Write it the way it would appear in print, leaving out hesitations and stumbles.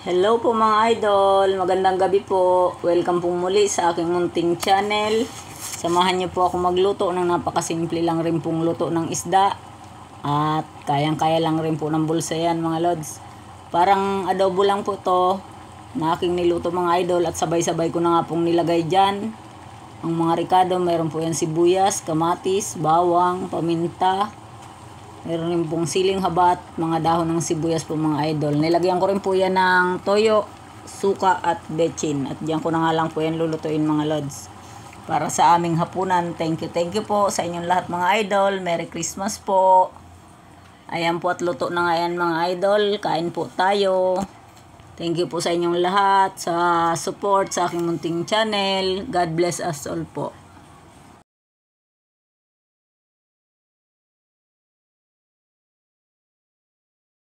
Hello po mga idol, magandang gabi po. Welcome po muli sa aking munting channel. Samahan niyo po ako magluto ng napakasimple lang rin pong luto ng isda. At kayang-kaya lang rin po ng bulsa yan mga lods. Parang adobo lang po to na aking niluto mga idol at sabay-sabay ko na nga pong nilagay dyan. Ang mga ricado, mayroon po yan sibuyas, kamatis, bawang, paminta. Meron rin pong siling haba at mga dahon ng sibuyas po mga idol. Nilagyan ko rin po yan ng toyo, suka at bechin. At diyan ko na nga lang po yan lulutuin mga lods. Para sa aming hapunan. Thank you po sa inyong lahat mga idol. Merry Christmas po. Ayan po at luto na nga yan mga idol. Kain po tayo. Thank you po sa inyong lahat sa support sa aking munting channel. God bless us all po.